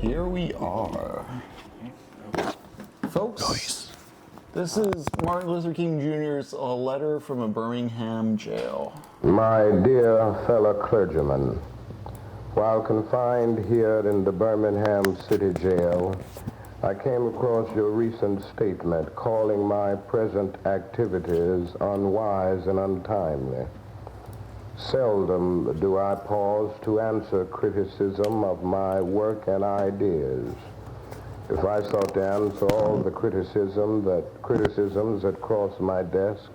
Here we are. Folks, this is Martin Luther King Jr.'s A Letter from a Birmingham Jail. My dear fellow clergymen, while confined here in the Birmingham City Jail, I came across your recent statement calling my present activities unwise and untimely. Seldom do I pause to answer criticism of my work and ideas. If I sought to answer all the criticisms that cross my desk,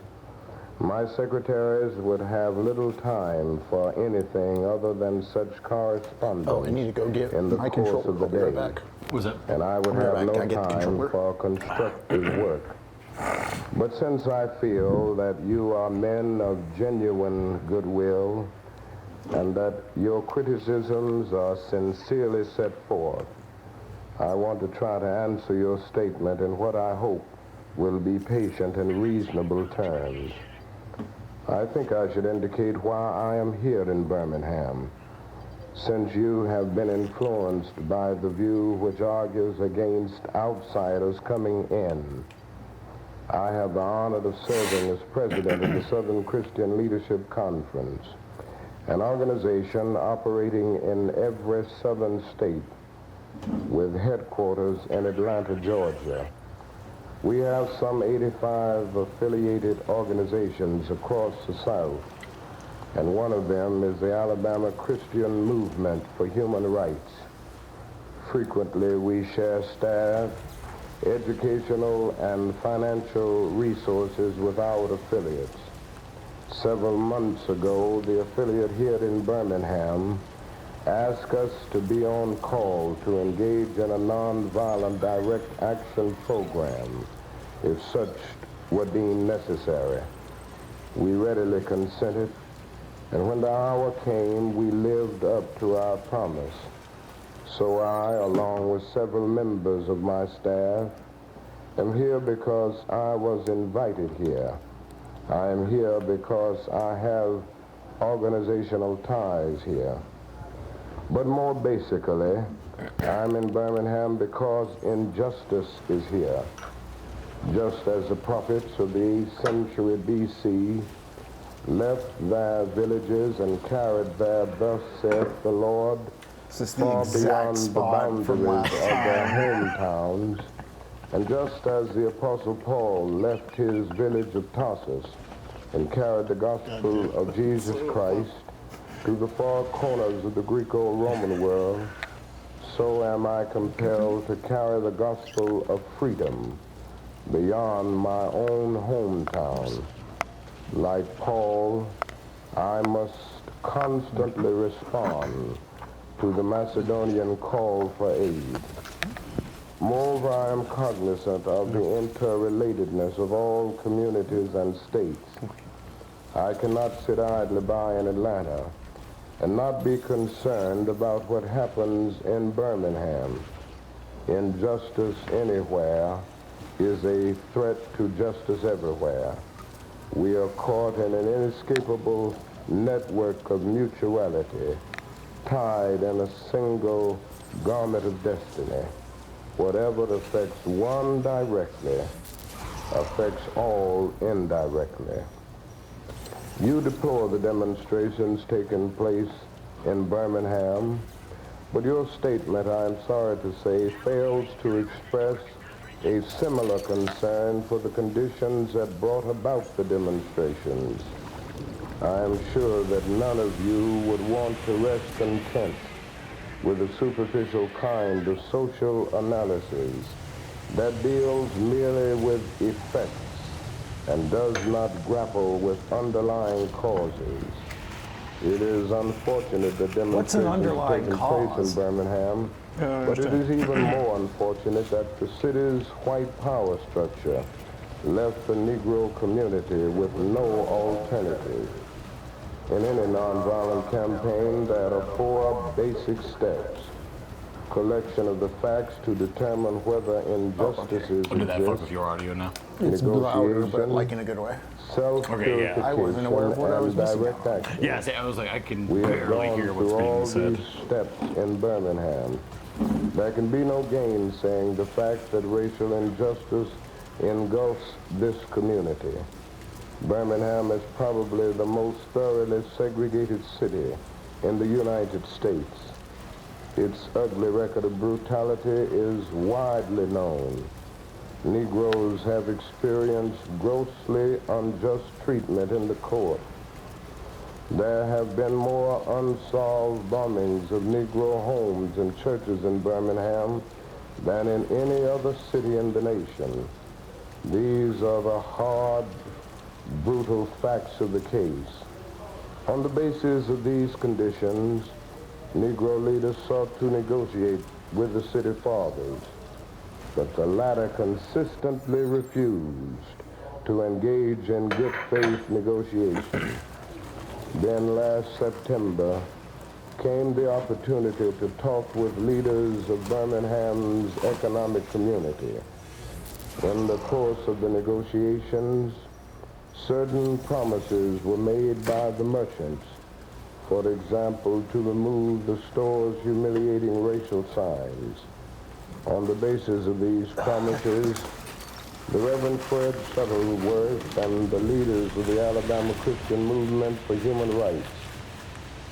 my secretaries would have little time for anything other than such correspondence. Oh, I need to go get in the my course controller. of the day. Right back. Was it? And I would have no time for constructive work. But since I feel that you are men of genuine goodwill and that your criticisms are sincerely set forth, I want to try to answer your statement in what I hope will be patient and reasonable terms. I think I should indicate why I am here in Birmingham, since you have been influenced by the view which argues against outsiders coming in. I have the honor of serving as president of the Southern Christian Leadership Conference, an organization operating in every southern state with headquarters in Atlanta, Georgia. We have some 85 affiliated organizations across the South, and one of them is the Alabama Christian Movement for Human Rights. Frequently, we share staff, educational and financial resources with our affiliates. Several months ago, the affiliate here in Birmingham asked us to be on call to engage in a nonviolent direct action program if such were deemed necessary. We readily consented, and when the hour came, we lived up to our promise. So I, along with several members of my staff, am here because I was invited here. I am here because I have organizational ties here. But more basically, I'm in Birmingham because injustice is here. Just as the prophets of the 8th century B.C. left their villages and carried their "Thus saith the Lord" far beyond the boundaries of their hometowns, and just as the Apostle Paul left his village of Tarsus and carried the gospel of Jesus Christ to the far corners of the Greco-Roman world, so am I compelled to carry the gospel of freedom beyond my own hometown. Like Paul, I must constantly respond to the Macedonian call for aid. Moreover, I am cognizant of the interrelatedness of all communities and states. I cannot sit idly by in Atlanta and not be concerned about what happens in Birmingham. Injustice anywhere is a threat to justice everywhere. We are caught in an inescapable network of mutuality, tied in a single garment of destiny. Whatever affects one directly affects all indirectly. You deplore the demonstrations taking place in Birmingham, but your statement, I am sorry to say, fails to express a similar concern for the conditions that brought about the demonstrations. I am sure that none of you would want to rest content with a superficial kind of social analysis that deals merely with effects and does not grapple with underlying causes. It is unfortunate that demonstrations taking place in Birmingham, but it is even more unfortunate that the city's white power structure left the Negro community with no alternative. In any nonviolent campaign, there are 4 basic steps. Collection of the facts to determine whether injustices When did that fuck with exist. your audio now? It's louder, but Negotiation, like in a good way. self-purification, I wasn't aware of what I was and missing. direct action. Yeah, I was like, I can We have barely gone hear what's through being all said. these steps in Birmingham, There can be no gainsaying the fact that racial injustice engulfs this community. Birmingham is probably the most thoroughly segregated city in the United States. Its ugly record of brutality is widely known. Negroes have experienced grossly unjust treatment in the court. There have been more unsolved bombings of Negro homes and churches in Birmingham than in any other city in the nation. These are the hard, brutal facts of the case. On the basis of these conditions, Negro leaders sought to negotiate with the city fathers, but the latter consistently refused to engage in good faith negotiations. Then last September came the opportunity to talk with leaders of Birmingham's economic community. In the course of the negotiations, certain promises were made by the merchants. For example, to remove the store's humiliating racial signs. On the basis of these promises, the Reverend Fred Shuttleworth and the leaders of the Alabama Christian Movement for Human Rights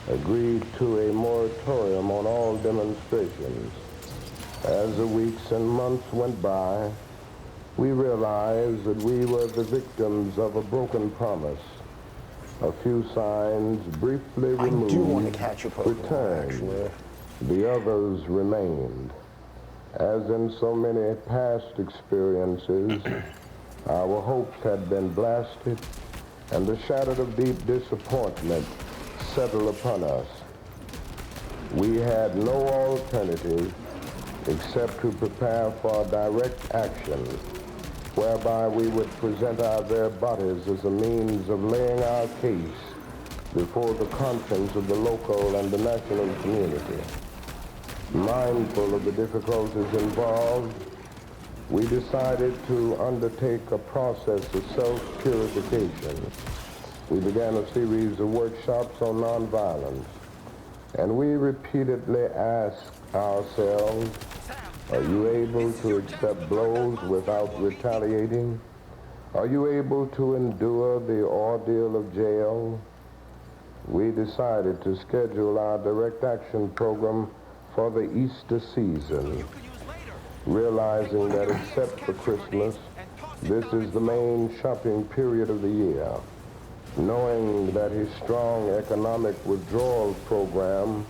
agreed to a moratorium on all demonstrations. As the weeks and months went by, we realized that we were the victims of a broken promise. A few signs briefly removed, I do want to catch a Pokemon, returned. actually. The others remained. As in so many past experiences, our hopes had been blasted, and the shadow of deep disappointment settled upon us. We had no alternative except to prepare for direct action, whereby we would present our bare bodies as a means of laying our case before the conscience of the local and the national community. Mindful of the difficulties involved, we decided to undertake a process of self-purification. We began a series of workshops on nonviolence, and we repeatedly asked ourselves, are you able to accept blows without retaliating? Are you able to endure the ordeal of jail? We decided to schedule our direct action program for the Easter season, realizing that except for Christmas, this is the main shopping period of the year. Knowing that his strong economic withdrawal program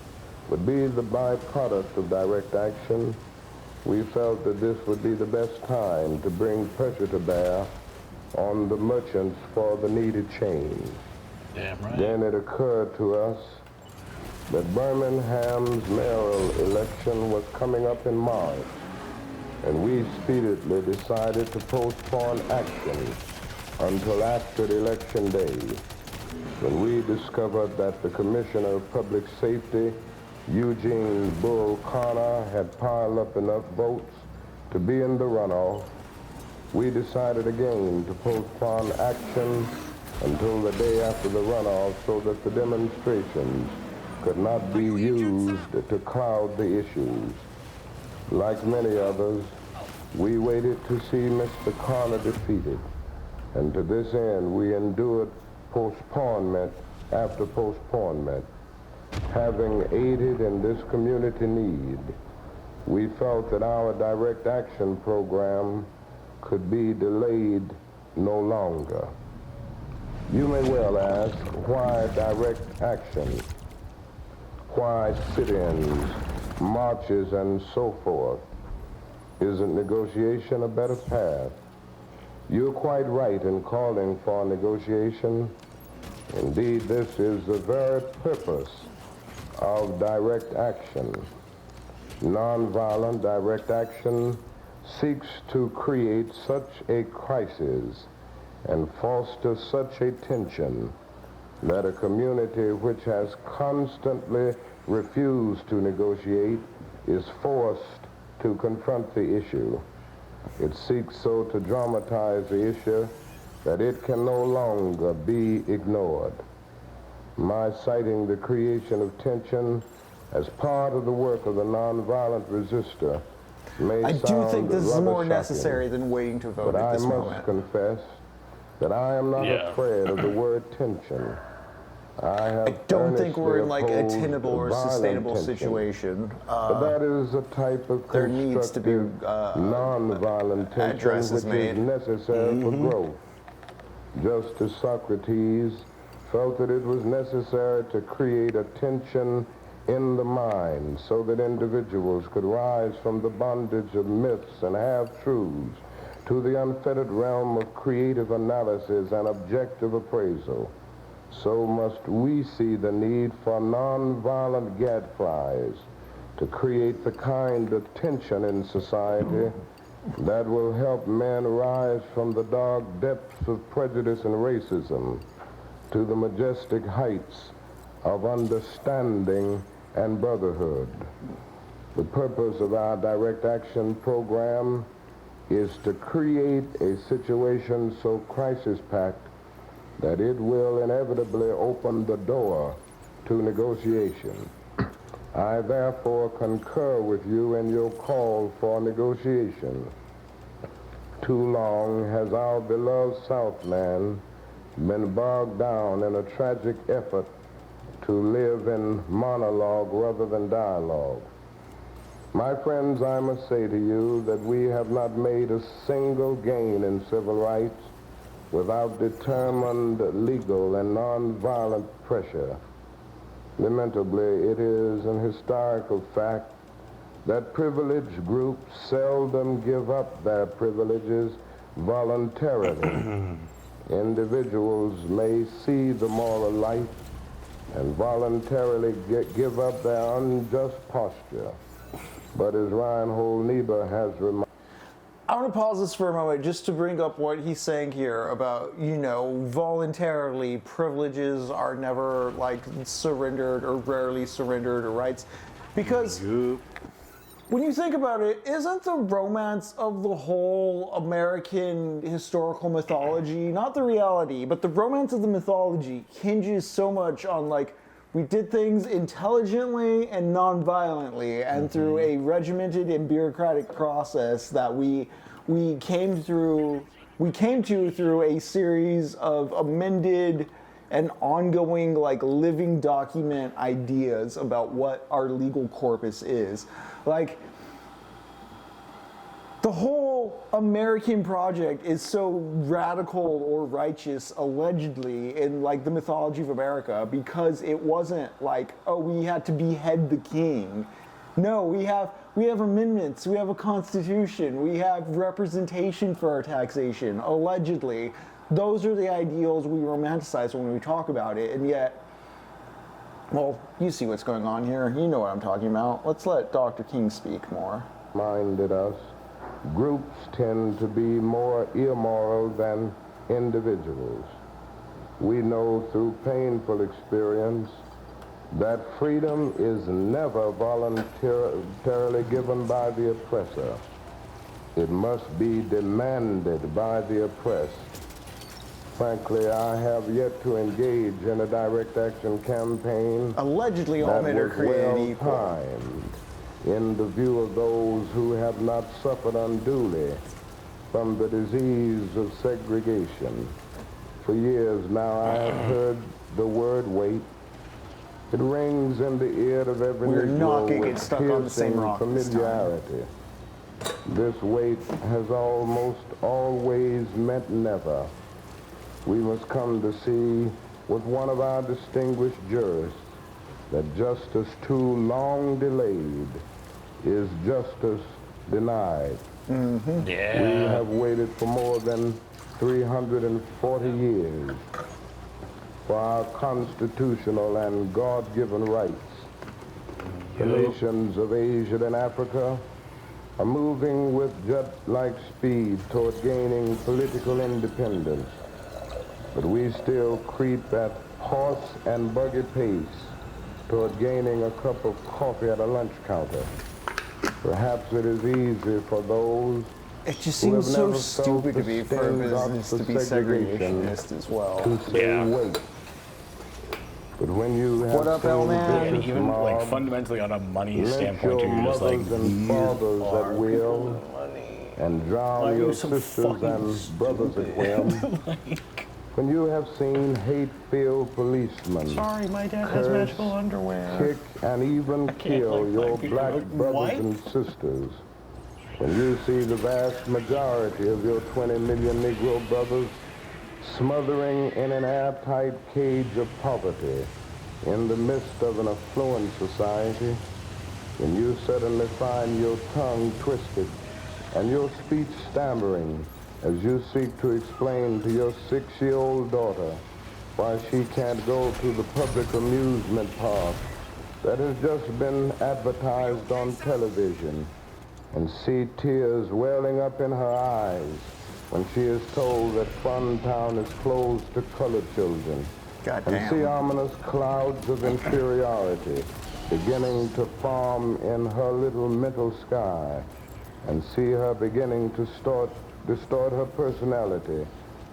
would be the byproduct of direct action, we felt that this would be the best time to bring pressure to bear on the merchants for the needed change. Damn right. Then it occurred to us that Birmingham's mayoral election was coming up in March, and we speedily decided to postpone action until after election day, when we discovered that the Commissioner of Public Safety, Eugene Bull Connor, had piled up enough votes to be in the runoff. We decided again to postpone action until the day after the runoff so that the demonstrations could not be used to cloud the issues. Like many others, we waited to see Mr. Connor defeated, and to this end we endured postponement after postponement. Having aided in this community need, we felt that our direct action program could be delayed no longer. You may well ask, why direct action? Why sit-ins, marches, and so forth? Isn't negotiation a better path? You're quite right in calling for negotiation. Indeed, this is the very purpose of direct action. Nonviolent direct action seeks to create such a crisis and foster such a tension that a community which has constantly refused to negotiate is forced to confront the issue. It seeks so to dramatize the issue that it can no longer be ignored. My citing the creation of tension as part of the work of the nonviolent resistor may I do think this is rather more shocking, necessary than waiting to vote but at this I moment. must confess that I am not afraid of the word tension. I don't think we're in like a opposed tenable or violent sustainable tension. situation. But that is a type of There needs to be non-violent tension addresses which made. is necessary for growth. Just as Socrates felt that it was necessary to create a tension in the mind so that individuals could rise from the bondage of myths and half-truths to the unfettered realm of creative analysis and objective appraisal. So must we see the need for non-violent gadflies to create the kind of tension in society that will help men rise from the dark depths of prejudice and racism to the majestic heights of understanding and brotherhood. The purpose of our direct action program is to create a situation so crisis-packed that it will inevitably open the door to negotiation. I therefore concur with you in your call for negotiation. Too long has our beloved Southland been bogged down in a tragic effort to live in monologue rather than dialogue. My friends, I must say to you that we have not made a single gain in civil rights without determined legal and nonviolent pressure. Lamentably, it is an historical fact that privileged groups seldom give up their privileges voluntarily. Individuals may see the moral light and voluntarily give up their unjust posture. But as Reinhold Niebuhr has reminded, I want to pause this for a moment just to bring up what he's saying here about, you know, voluntarily privileges are never like surrendered or rarely surrendered or rights. Because when you think about it, isn't the romance of the whole American historical mythology, not the reality, but the romance of the mythology hinges so much on like, we did things intelligently and non-violently, and through a regimented and bureaucratic process that we came to through a series of amended and ongoing, like, living document ideas about what our legal corpus is. Like, the whole American project is so radical or righteous, allegedly, in like the mythology of America, because it wasn't like, oh, we had to behead the king. No, we have amendments, we have a constitution, we have representation for our taxation, allegedly. Those are the ideals we romanticize when we talk about it, and yet, well, you see what's going on here. You know what I'm talking about. Let's let Dr. King speak more. Minded us. Groups tend to be more immoral than individuals. We know through painful experience that freedom is never voluntarily given by the oppressor. It must be demanded by the oppressed. Frankly, I have yet to engage in a direct action campaign allegedly all men are created equal. Timed in the view of those who have not suffered unduly from the disease of segregation. For years now, I have heard the word wait. It rings in the ear of every We're not Negro going to with get stuck on the same piercing rock this time. familiarity. This wait has almost always meant never. We must come to see with one of our distinguished jurists that justice too long delayed is justice denied. Yeah. We have waited for more than 340 years for our constitutional and God-given rights. The nations of Asia and Africa are moving with jet-like speed toward gaining political independence, but we still creep at horse and buggy pace toward gaining a cup of coffee at a lunch counter. Perhaps it is easy for those It just who have seems so never stupid to felt be the for a stings business to of be segregation segregationist as well. to say Yeah. wait. But when you have What up, seen L-Man? And vicious even like mobs fundamentally on a money lynch standpoint, your too, you're just like, mothers and you fathers at are will and Why drown are you your so sisters fucking and brothers at whim, when you have seen hate-filled policemen Sorry, my dad has curse, magical underwear. kick, and even kill like, your find people black like, brothers what? and sisters, when you see the vast majority of your 20 million Negro brothers smothering in an airtight cage of poverty in the midst of an affluent society, when you suddenly find your tongue twisted and your speech stammering as you seek to explain to your 6-year-old daughter why she can't go to the public amusement park that has just been advertised on television, and see tears welling up in her eyes when she is told that Fun Town is closed to colored children, and see ominous clouds of inferiority beginning to form in her little mental sky, and see her beginning to distort her personality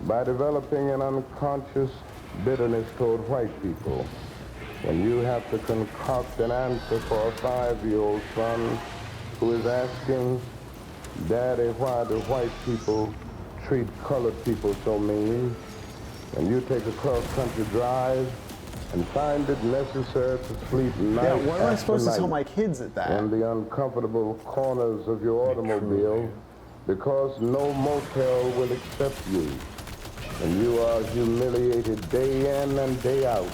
by developing an unconscious bitterness toward white people. When you have to concoct an answer for a 5-year-old son who is asking, Daddy, why do white people treat colored people so mean? And you take a cross-country drive and find it necessary to sleep night Yeah, what am I after supposed to tell night my kids at that? in the uncomfortable corners of your automobile because no motel will accept you, and you are humiliated day in and day out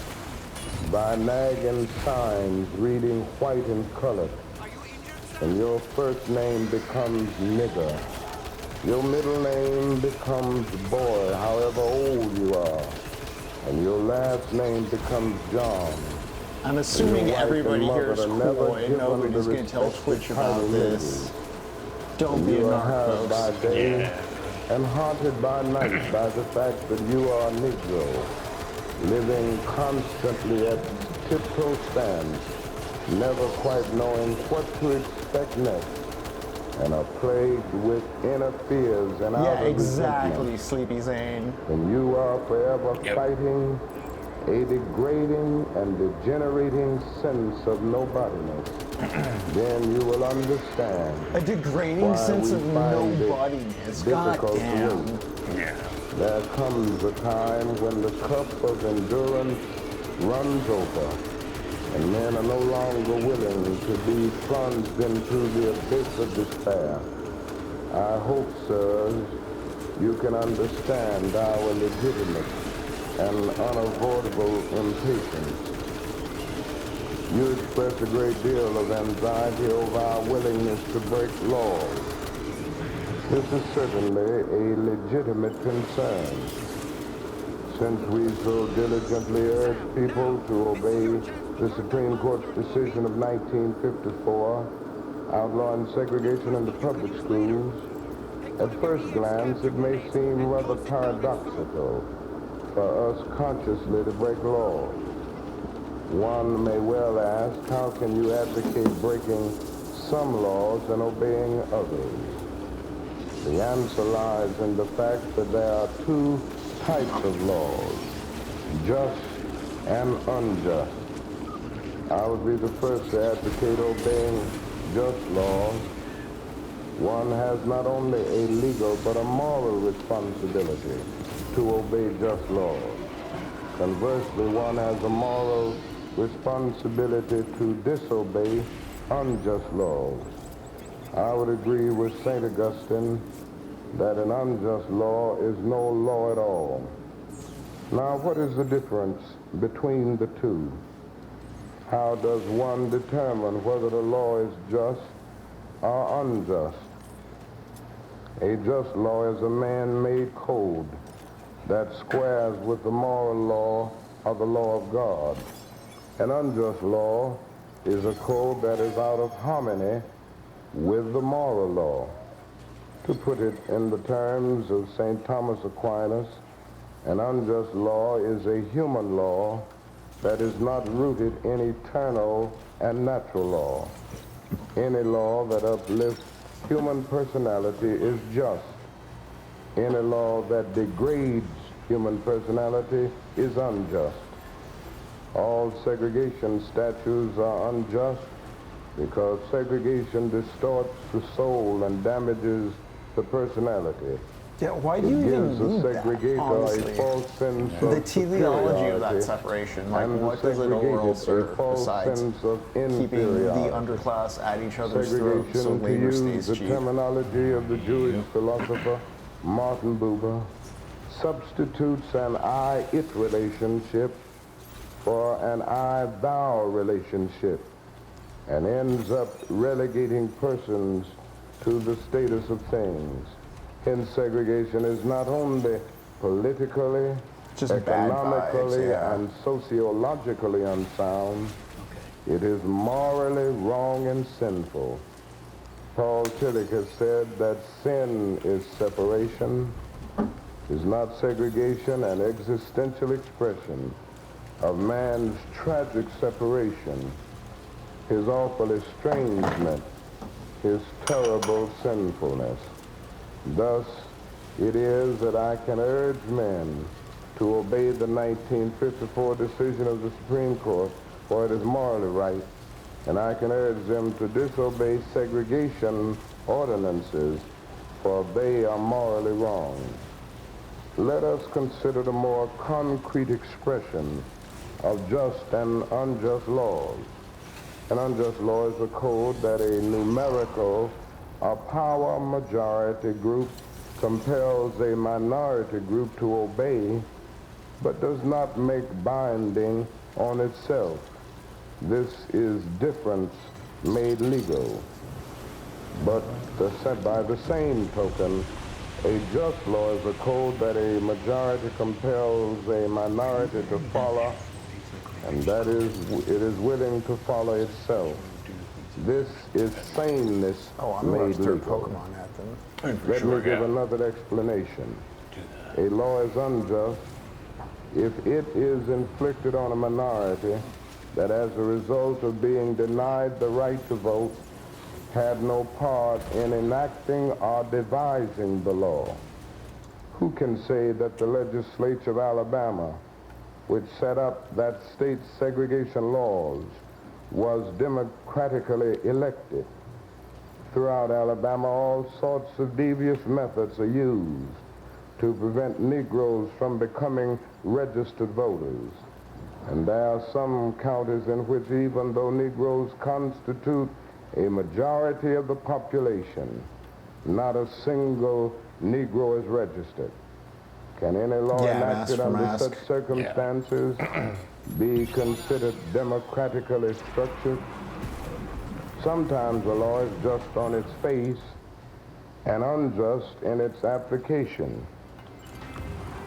by nagging signs reading white and colored, and your first name becomes nigger. Your middle name becomes boy, however old you are, and your last name becomes John. I'm assuming Your wife everybody and here is mother never cool and given nobody's the going to tell respect Twitch the about title this. Don't be a You are narc, held by folks. day and haunted by night by the fact that you are a Negro, living constantly at tiptoe stands, never quite knowing what to expect next, and are plagued with inner fears and Yeah, outer exactly, resentment. Sleepy Zane. And you are forever Yep. fighting a degrading and degenerating sense of nobodiness. Then you will understand A degrading why sense we of find it nobodiness. difficult to Goddamn. wait. Yeah. There comes a time when the cup of endurance runs over, and men are no longer willing to be plunged into the abyss of despair. I hope, sirs, you can understand our legitimate and unavoidable impatience. You express a great deal of anxiety over our willingness to break laws. This is certainly a legitimate concern, since we so diligently urge people to obey the Supreme Court's decision of 1954 outlawing segregation in the public schools. At first glance, it may seem rather paradoxical for us consciously to break laws. One may well ask, how can you advocate breaking some laws and obeying others? The answer lies in the fact that there are two types of laws, just and unjust. I would be the first to advocate obeying just laws. One has not only a legal but a moral responsibility to obey just laws. Conversely, one has a moral responsibility to disobey unjust laws. I would agree with St. Augustine that an unjust law is no law at all. Now, what is the difference between the two? How does one determine whether the law is just or unjust? A just law is a man-made code that squares with the moral law or the law of God. An unjust law is a code that is out of harmony with the moral law. To put it in the terms of St. Thomas Aquinas, an unjust law is a human law that is not rooted in eternal and natural law. Any law that uplifts human personality is just. Any law that degrades human personality is unjust. All segregation statutes are unjust because segregation distorts the soul and damages the personality. Yeah, why do you even need that, honestly? A false sense of the teleology of that superiority separation, like and what does it overall segregated serve a false besides sense of keeping the inferiority. underclass at each other's throats so Segregation, to labor use stays the cheap? terminology of the Jewish philosopher Martin Buber, substitutes an I-it relationship for an I-thou relationship and ends up relegating persons to the status of things. Hence, segregation is not only politically, just economically, vibes, yeah. and sociologically unsound, it is morally wrong and sinful. Paul Tillich has said that sin is separation, is not segregation, an existential expression of man's tragic separation, his awful estrangement, his terrible sinfulness. Thus, it is that I can urge men to obey the 1954 decision of the Supreme Court, for it is morally right, and I can urge them to disobey segregation ordinances, for they are morally wrong. Let us consider the more concrete expression of just and unjust laws. An unjust law is a code that a numerical or power majority group compels a minority group to obey, but does not make binding on itself. This is difference made legal. But by the same token, a just law is a code that a majority compels a minority to follow, and that is, it is willing to follow itself. This is sameness made legal. Pokemon at them. Let me give another explanation. A law is unjust if it is inflicted on a minority that as a result of being denied the right to vote had no part in enacting or devising the law. Who can say that the legislature of Alabama, which set up that state's segregation laws, was democratically elected? Throughout Alabama, all sorts of devious methods are used to prevent Negroes from becoming registered voters. And there are some counties in which, even though Negroes constitute a majority of the population, not a single Negro is registered. Can any law enacted under such circumstances be considered democratically structured? Sometimes a law is just on its face and unjust in its application.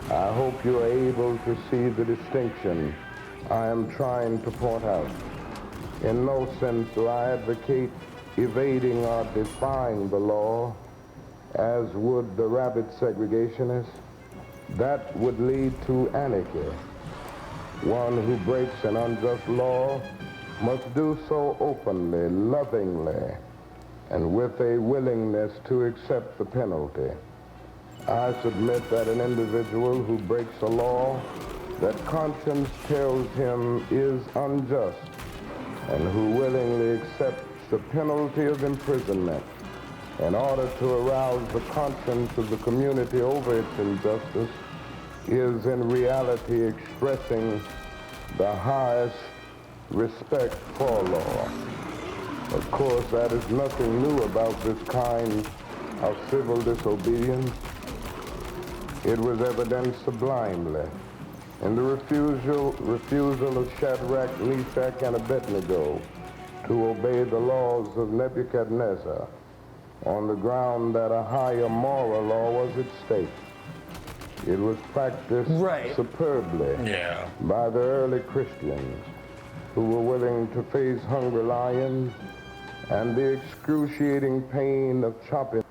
I hope you are able to see the distinction I am trying to point out. In no sense do I advocate evading or defying the law, as would the rabid segregationists. That would lead to anarchy. One who breaks an unjust law must do so openly, lovingly, and with a willingness to accept the penalty. I submit that an individual who breaks a law that conscience tells him is unjust and who willingly accepts the penalty of imprisonment in order to arouse the conscience of the community over its injustice is in reality expressing the highest respect for law. Of course, that is nothing new about this kind of civil disobedience. It was evident sublimely in the refusal of Shadrach, Meshach, and Abednego to obey the laws of Nebuchadnezzar on the ground that a higher moral law was at stake. It was practiced superbly by the early Christians who were willing to face hungry lions and the excruciating pain of chopping.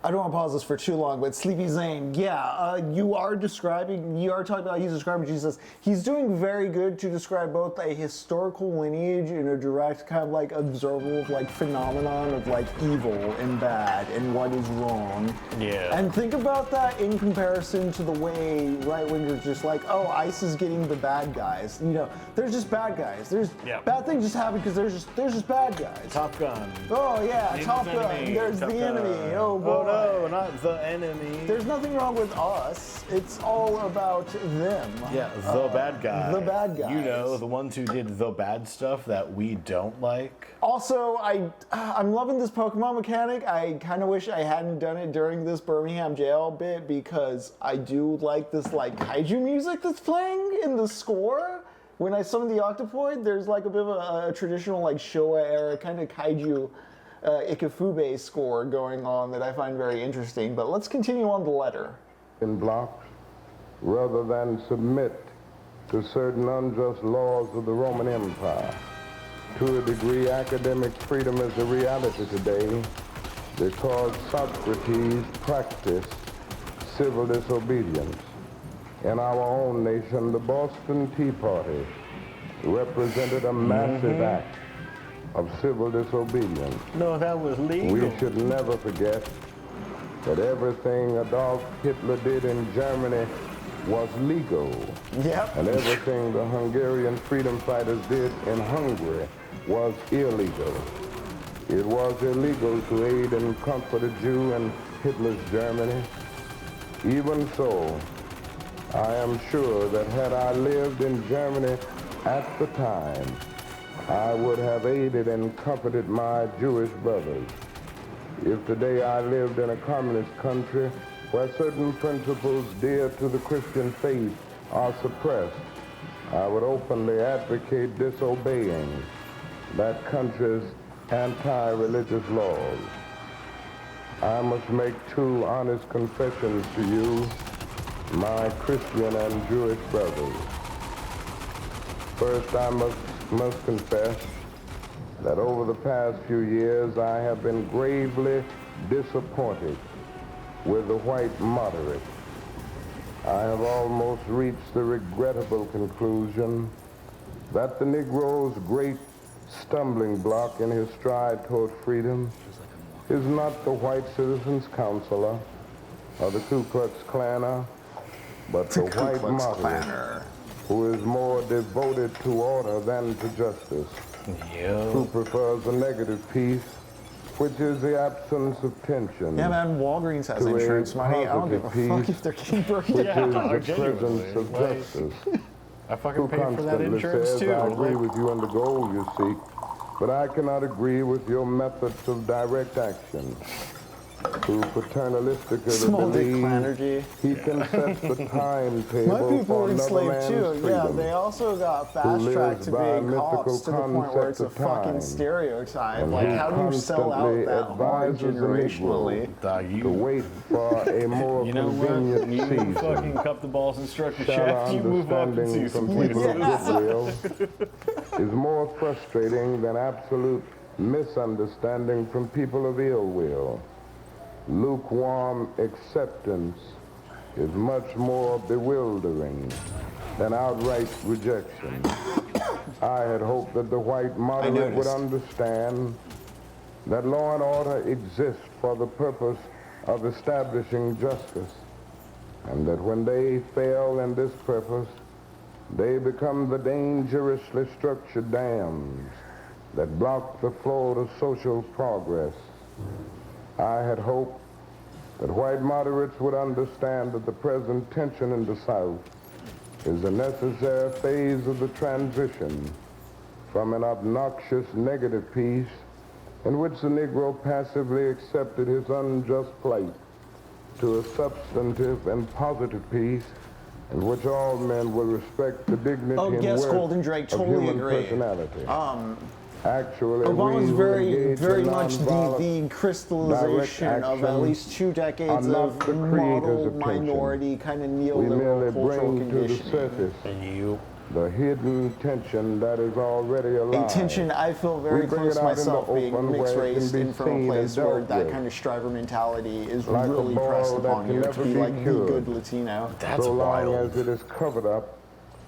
I don't want to pause this for too long, but Sleepy Zane, yeah, you are talking about he's describing Jesus. He's doing very good to describe both a historical lineage and a direct kind of like observable like phenomenon of like evil and bad and what is wrong. Yeah. And think about that in comparison to the way right-wingers just like, oh, ICE is getting the bad guys. You know, there's just bad guys. There's bad things just happen because there's just bad guys. Top Gun. Oh yeah, Top Gun. Enemy. There's Top the Gun. enemy. Oh boy. Oh no, not the enemy. There's nothing wrong with us. It's all about them. Yeah, the bad guy. The bad guys. You know, the ones who did the bad stuff that we don't like. Also, I'm loving this Pokemon mechanic. I kind of wish I hadn't done it during this Birmingham jail bit because I do like this like kaiju music that's playing in the score. When I summon the Octopoid, there's like a bit of a traditional like Showa era kind of kaiju Ikefube score going on that I find very interesting. But let's continue on the letter. In blocks, rather than submit to certain unjust laws of the Roman Empire. To a degree, academic freedom is a reality today because Socrates practiced civil disobedience. In our own nation, the Boston Tea Party represented a massive act of civil disobedience. No, that was legal. We should never forget that everything Adolf Hitler did in Germany was legal. Yep. And everything the Hungarian freedom fighters did in Hungary was illegal. It was illegal to aid and comfort a Jew in Hitler's Germany. Even so, I am sure that had I lived in Germany at the time, I would have aided and comforted my Jewish brothers. If today I lived in a communist country where certain principles dear to the Christian faith are suppressed, I would openly advocate disobeying that country's anti-religious laws. I must make two honest confessions to you, my Christian and Jewish brothers. First, I must confess that over the past few years I have been gravely disappointed with the white moderate. I have almost reached the regrettable conclusion that the Negro's great stumbling block in his stride toward freedom is not the white citizens' counselor or the Ku Klux Klaner, but the white moderate who is more devoted to order than to justice, who prefers a negative peace, which is the absence of tension. Yeah, man, Walgreens has insurance money. I don't give a fuck if they're getting burned which down. is the presence of justice. I fucking Who pay for that constantly insurance says, too. I agree with you on the goal you seek, but I cannot agree with your methods of direct action. Who paternalistically Small dick believes Clannergy. he can set the My timetable people for were another enslaved man's too. freedom. Yeah, they also got fast tracked lives to by a being cops to the point where it's a mythical concept of fucking time, stereotype. and Like, who how do you sell out constantly that hard advises the generationally? Negro to wait for a more You know what? convenient You season. fucking cup the balls and struck the Shall shaft. You move up and see understanding some from people places. of goodwill is more frustrating than absolute misunderstanding from people of ill will. Lukewarm acceptance is much more bewildering than outright rejection. I had hoped that the white moderate would understand that law and order exists for the purpose of establishing justice, and that when they fail in this purpose, they become the dangerously structured dams that block the flow to social progress. I had hoped that white moderates would understand that the present tension in the South is a necessary phase of the transition from an obnoxious negative peace in which the Negro passively accepted his unjust plight to a substantive and positive peace in which all men will respect the dignity and yes, worth Golden Drake, of totally human agree. personality. Actually, Obama's we very much the nonviolent crystallization direct of at action least 2 decades are not of the creator's model attention. minority kind of We merely neoliberal cultural bring to the conditioning. surface the hidden tension that is already alive. A tension I feel very close myself, being mixed race and from a place where that kind of striver mentality is like really pressed upon you to be like the good Latino. That's so wild. long as it is covered up,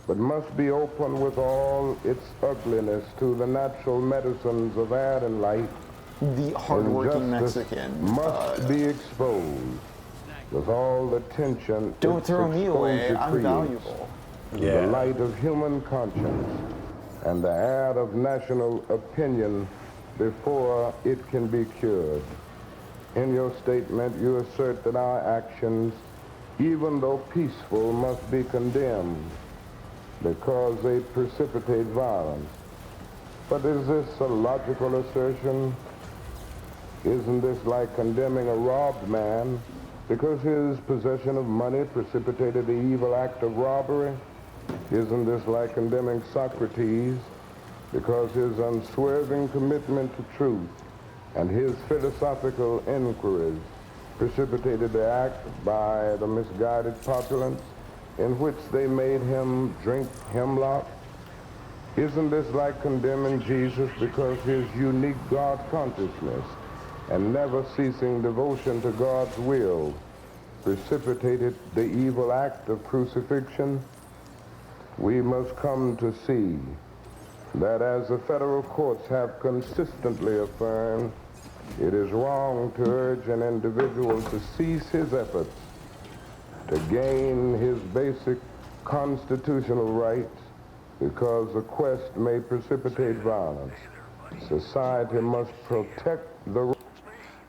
but must be open with all its ugliness to the natural medicines of air and light. The hardworking Mexican must be exposed with all the tension. Don't its throw me away, exposure I'm creates. valuable. The light of human conscience and the air of national opinion before it can be cured. In your statement, you assert that our actions, even though peaceful, must be condemned because they precipitate violence. But is this a logical assertion? Isn't this like condemning a robbed man because his possession of money precipitated the evil act of robbery? Isn't this like condemning Socrates because his unswerving commitment to truth and his philosophical inquiries precipitated the act by the misguided populace in which they made him drink hemlock? Isn't this like condemning Jesus because his unique God consciousness and never ceasing devotion to God's will precipitated the evil act of crucifixion? We must come to see that, as the federal courts have consistently affirmed, it is wrong to urge an individual to cease his efforts to gain his basic constitutional rights because the quest may precipitate violence. Society must protect the...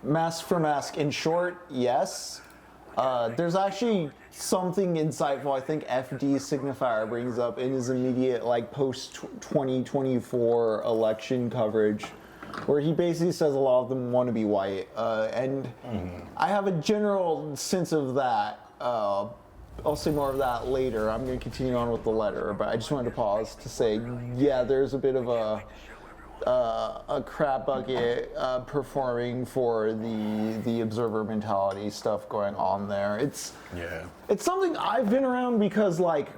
Mask for mask. In short, yes. There's actually something insightful I think FD Signifier brings up in his immediate like post-2024 election coverage, where he basically says a lot of them want to be white, and I have a general sense of that. I'll say more of that later. I'm going to continue on with the letter, but I just wanted to pause to say, yeah, there's a bit of a crap bucket performing for the observer mentality stuff going on there. It's something I've been around because, like,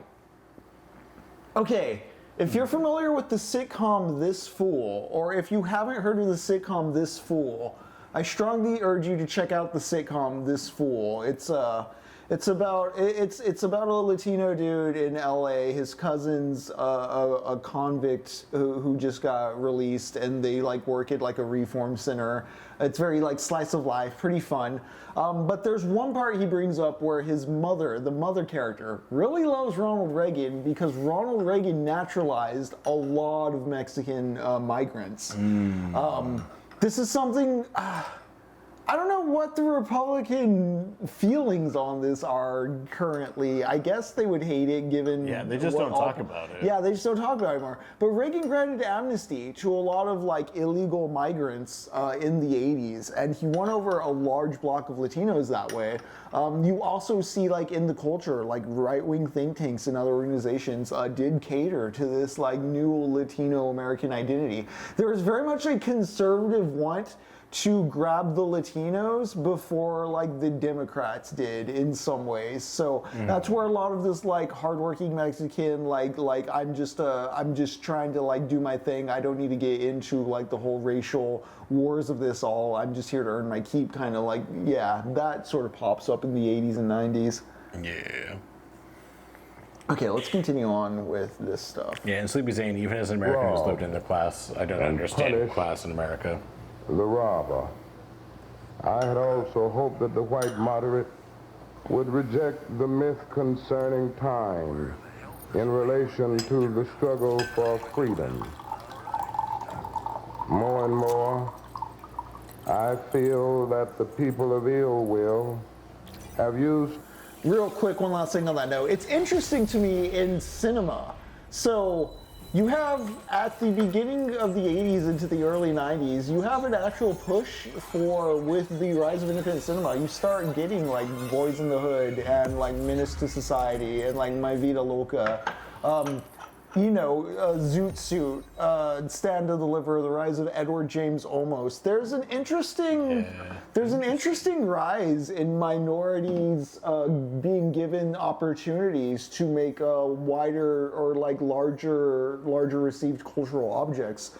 okay, if you're familiar with the sitcom This Fool, or if you haven't heard of the sitcom This Fool, I strongly urge you to check out the sitcom This Fool. It's about a Latino dude in LA. His cousin's a convict who just got released, and they like work at like a reform center. It's very like slice of life, pretty fun. But there's one part he brings up where his mother, the mother character, really loves Ronald Reagan because Ronald Reagan naturalized a lot of Mexican migrants. This is something. I don't know what the Republican feelings on this are currently. I guess they would hate it given... Yeah, they just don't talk about it. Yeah, they just don't talk about it anymore. But Reagan granted amnesty to a lot of like illegal migrants in the 80s, and he won over a large block of Latinos that way. You also see like in the culture, like right-wing think tanks and other organizations did cater to this like new Latino American identity. There is very much a conservative want to grab the Latinos before like the Democrats did in some ways. So that's where a lot of this like hardworking Mexican like I'm just trying to like do my thing. I don't need to get into like the whole racial wars of this all. I'm just here to earn my keep kind of like, yeah, that sort of pops up in the 80s and 90s. Yeah. Okay, let's continue on with this stuff. Yeah, and Sleepy Zane, even as an American who's lived in the class, I don't understand class in America. The robber. I had also hoped that the white moderate would reject the myth concerning time in relation to the struggle for freedom. More and more, I feel that the people of ill will have used... Real quick, one last thing on that note. It's interesting to me in cinema. So, you have, at the beginning of the 80s into the early 90s, you have an actual push for, with the rise of independent cinema, you start getting like Boys in the Hood and like Menace to Society and like My Vida Loca. you know, Zoot Suit, Stand to Deliver, The Rise of Edward James Olmos. There's an interesting rise in minorities being given opportunities to make wider or like larger received cultural objects.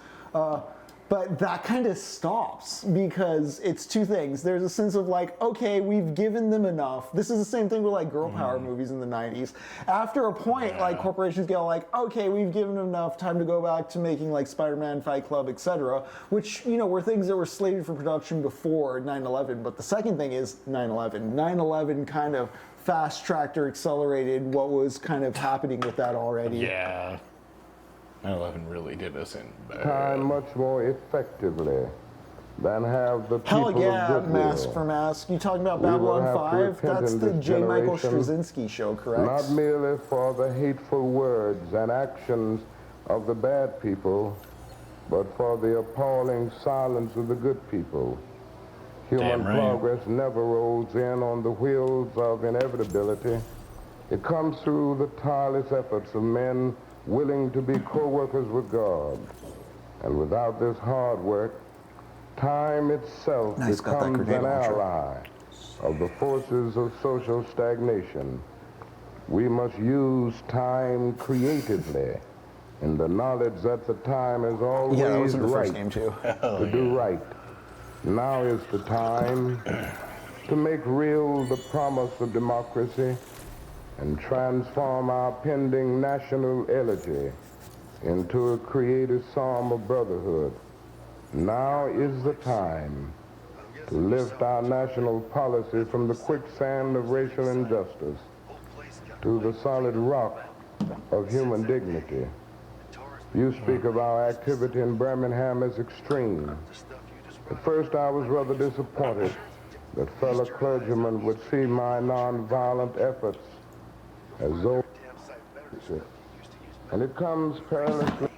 But that kind of stops because it's two things. There's a sense of like, okay, we've given them enough. This is the same thing with like girl power movies in the 90s. After a point, like corporations get like, okay, we've given them enough, time to go back to making like Spider-Man, Fight Club, etc. Which, you know, were things that were slated for production before 9/11. But the second thing is 9/11. 9/11 kind of fast-tracked or accelerated what was kind of happening with that already. Yeah. 9/11 really did us in bad. Time much more effectively than have the people Hell yeah, of goodwill. Mask for Mask. You talking about We will Babylon have to 5? repent That's in the this J. Michael generation, Straczynski show, correct? Not merely for the hateful words and actions of the bad people, but for the appalling silence of the good people. Human progress never rolls in on the wheels of inevitability. It comes through the tireless efforts of men willing to be co-workers with God. And without this hard work, time itself becomes an ally of the forces of social stagnation. We must use time creatively in the knowledge that the time is always right to do right. Now is the time to make real the promise of democracy and transform our pending national elegy into a creative psalm of brotherhood. Now is the time to lift our national policy from the quicksand of racial injustice to the solid rock of human dignity. You speak of our activity in Birmingham as extreme. At first I was rather disappointed that fellow clergymen would see my nonviolent efforts as though, and it comes perilously.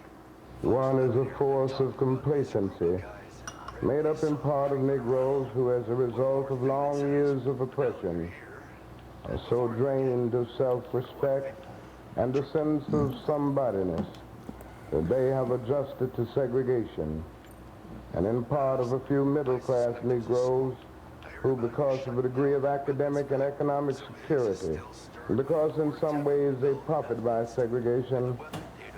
One is a force of complacency, made up in part of Negroes who, as a result of long years of oppression, are so drained of self-respect and a sense of somebodyness that they have adjusted to segregation, and in part of a few middle-class Negroes who, because of a degree of academic and economic security, because in some ways they profit by segregation,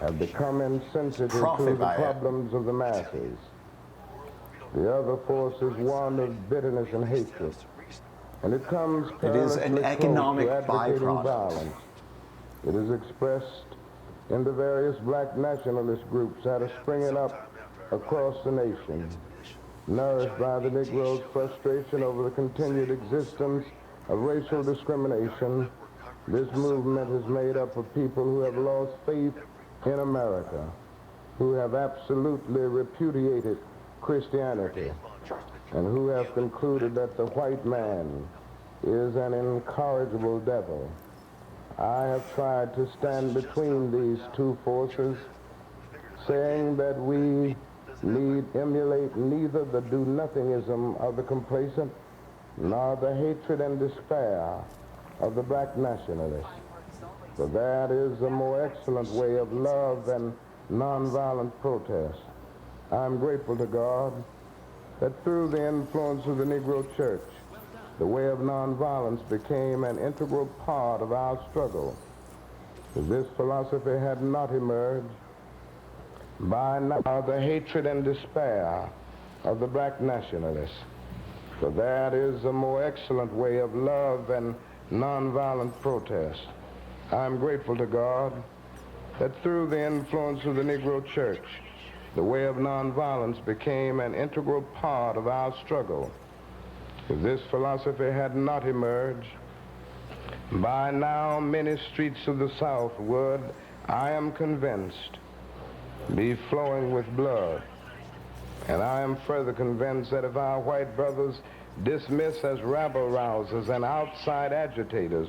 have become insensitive to the problems of the masses. The other force is one of bitterness and hatred, and it comes perilously close to advocating violence. It is expressed in the various black nationalist groups that are springing up across the nation, nourished by the Negro's frustration over the continued existence of racial discrimination. This movement is made up of people who have lost faith in America, who have absolutely repudiated Christianity, and who have concluded that the white man is an incorrigible devil. I have tried to stand between these two forces, saying that we need emulate neither the do-nothingism of the complacent nor the hatred and despair of the black nationalists. For that is a more excellent way of love than nonviolent protest. I am grateful to God that through the influence of the Negro Church, the way of nonviolence became an integral part of our struggle. If this philosophy had not emerged, by now the hatred and despair of the black nationalists. For that is a more excellent way of love than nonviolent protest. I am grateful to God that through the influence of the Negro Church, the way of nonviolence became an integral part of our struggle. If this philosophy had not emerged, by now many streets of the South would, I am convinced, be flowing with blood. And I am further convinced that if our white brothers dismiss as rabble-rousers and outside agitators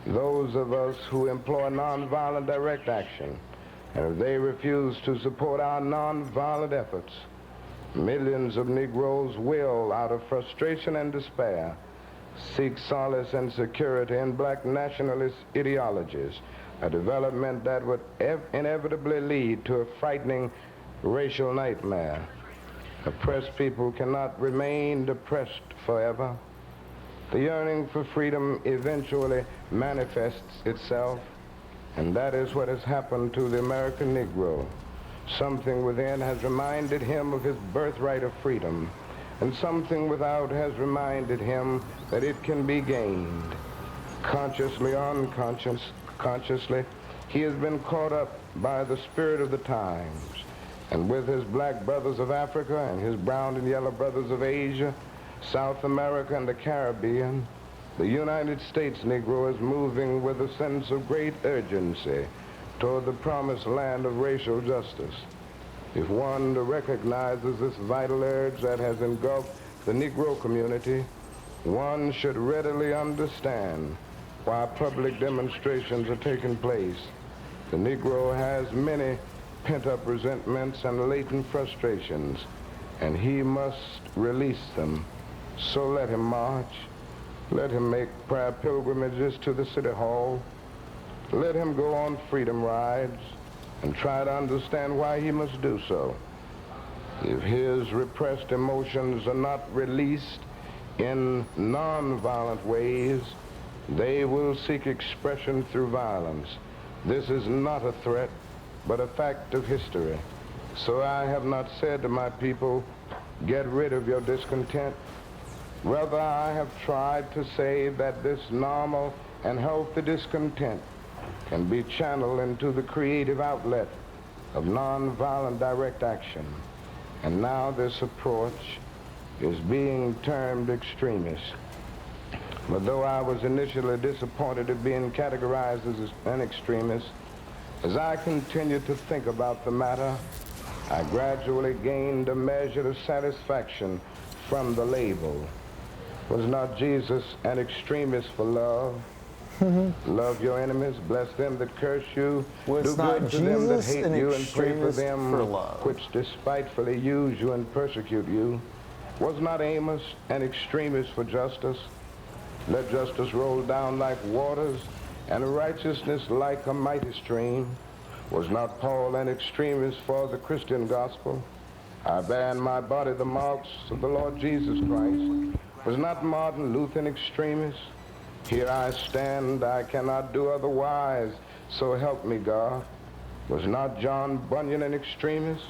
those of us who employ nonviolent direct action, and if they refuse to support our nonviolent efforts, millions of Negroes will, out of frustration and despair, seek solace and security in black nationalist ideologies, a development that would inevitably lead to a frightening racial nightmare. Oppressed people cannot remain depressed forever. The yearning for freedom eventually manifests itself, and that is what has happened to the American Negro. Something within has reminded him of his birthright of freedom, and something without has reminded him that it can be gained. Consciously or unconsciously, he has been caught up by the spirit of the times, and with his black brothers of Africa and his brown and yellow brothers of Asia, South America, and the Caribbean, the United States Negro is moving with a sense of great urgency toward the promised land of racial justice. If one recognizes this vital urge that has engulfed the Negro community, one should readily understand why public demonstrations are taking place. The Negro has many pent-up resentments and latent frustrations, and he must release them. So let him march. Let him make prayer pilgrimages to the city hall. Let him go on freedom rides and try to understand why he must do so. If his repressed emotions are not released in non-violent ways, they will seek expression through violence. This is not a threat, but a fact of history. So I have not said to my people, get rid of your discontent. Rather, I have tried to say that this normal and healthy discontent can be channeled into the creative outlet of nonviolent direct action. And now this approach is being termed extremist. But though I was initially disappointed at being categorized as an extremist, as I continued to think about the matter, I gradually gained a measure of satisfaction from the label. Was not Jesus an extremist for love? Love your enemies, bless them that curse you, do good to them that hate you, and pray for them which despitefully use you and persecute you. Was not Amos an extremist for justice? Let justice roll down like waters, and righteousness like a mighty stream. Was not Paul an extremist for the Christian gospel? I bear in my body the marks of the Lord Jesus Christ. Was not Martin Luther an extremist? Here I stand, I cannot do otherwise, so help me God. Was not John Bunyan an extremist?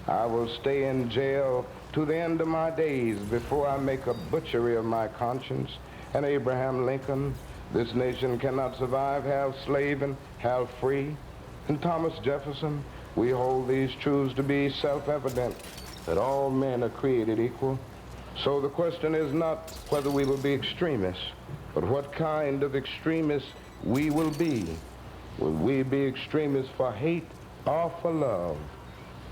I will stay in jail to the end of my days before I make a butchery of my conscience. And Abraham Lincoln, this nation cannot survive half slave and half free. And Thomas Jefferson, we hold these truths to be self-evident, that all men are created equal. So the question is not whether we will be extremists, but what kind of extremists we will be. Will we be extremists for hate or for love?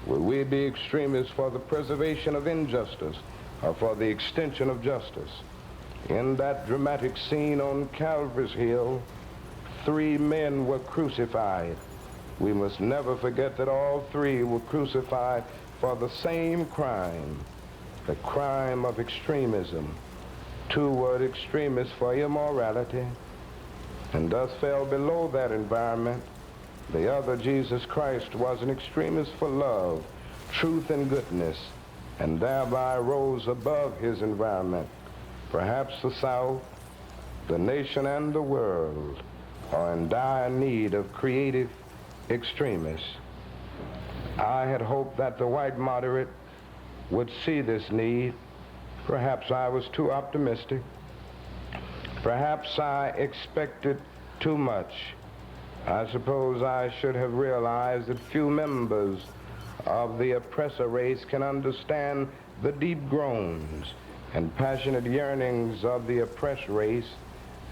Will we be extremists for the preservation of injustice or for the extension of justice? In that dramatic scene on Calvary's Hill, 3 men were crucified. We must never forget that all 3 were crucified for the same crime, the crime of extremism. 2 were extremists for immorality, and thus fell below that environment. The other, Jesus Christ, was an extremist for love, truth, and goodness, and thereby rose above his environment. Perhaps the South, the nation, and the world are in dire need of creative extremists. I had hoped that the white moderate would see this need. Perhaps I was too optimistic. Perhaps I expected too much. I suppose I should have realized that few members of the oppressor race can understand the deep groans and passionate yearnings of the oppressed race,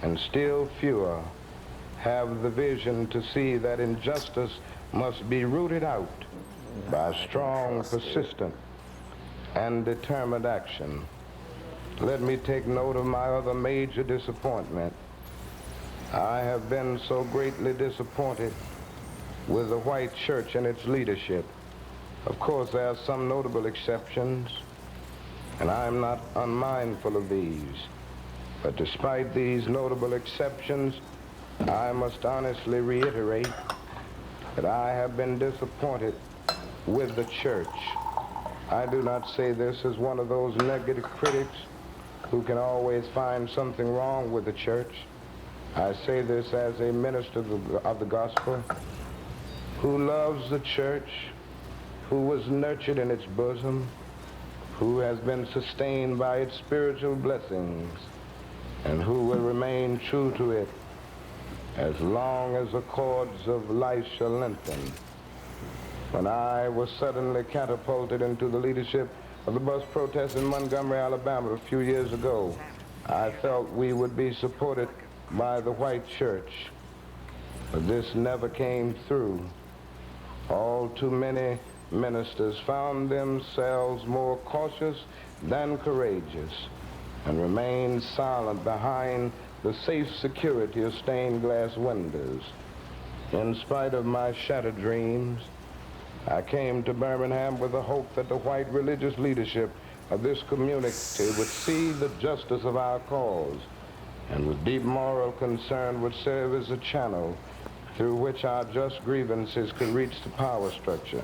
and still fewer have the vision to see that injustice must be rooted out by strong, persistent, and determined action. Let me take note of my other major disappointment. I have been so greatly disappointed with the white church and its leadership. Of course, there are some notable exceptions, and I am not unmindful of these. But despite these notable exceptions, I must honestly reiterate that I have been disappointed with the church. I do not say this as one of those negative critics who can always find something wrong with the church. I say this as a minister of the gospel who loves the church, who was nurtured in its bosom, who has been sustained by its spiritual blessings, and who will remain true to it as long as the cords of life shall lengthen. When I was suddenly catapulted into the leadership of the bus protest in Montgomery, Alabama a few years ago, I felt we would be supported by the white church. But this never came through. All too many ministers found themselves more cautious than courageous and remained silent behind the safe security of stained glass windows. In spite of my shattered dreams, I came to Birmingham with the hope that the white religious leadership of this community would see the justice of our cause and with deep moral concern would serve as a channel through which our just grievances could reach the power structure.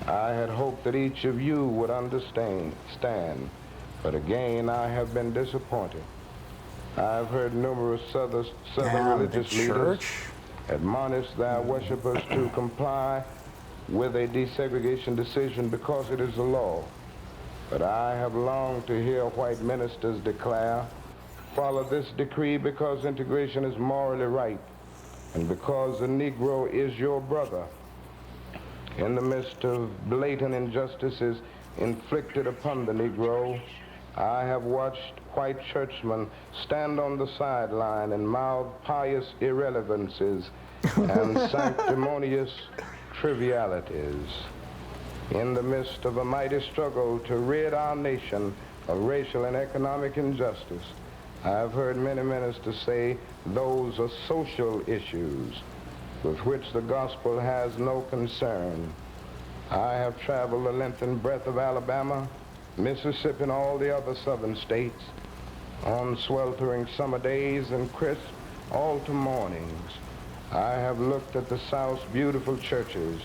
I had hoped that each of you would understand, but again I have been disappointed. I've heard numerous southern religious leaders admonish their worshipers to comply with a desegregation decision because it is the law. But I have longed to hear white ministers declare, follow this decree because integration is morally right and because the Negro is your brother. In the midst of blatant injustices inflicted upon the Negro, I have watched white churchmen stand on the sideline and mouth pious irrelevances and sanctimonious trivialities. In the midst of a mighty struggle to rid our nation of racial and economic injustice, I've heard many ministers say those are social issues with which the gospel has no concern. I have traveled the length and breadth of Alabama, Mississippi, and all the other southern states on sweltering summer days and crisp autumn mornings. I have looked at the South's beautiful churches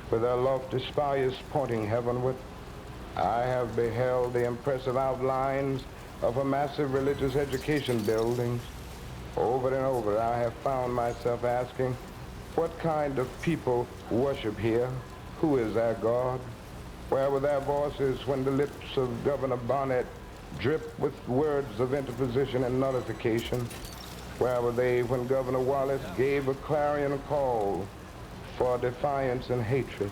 with their lofty spires pointing heavenward. I have beheld the impressive outlines of a massive religious education buildings. Over and over, I have found myself asking, what kind of people worship here? Who is our God? Where were their voices when the lips of Governor Barnett dripped with words of interposition and nullification? Where were they when Governor Wallace gave a clarion call for defiance and hatred?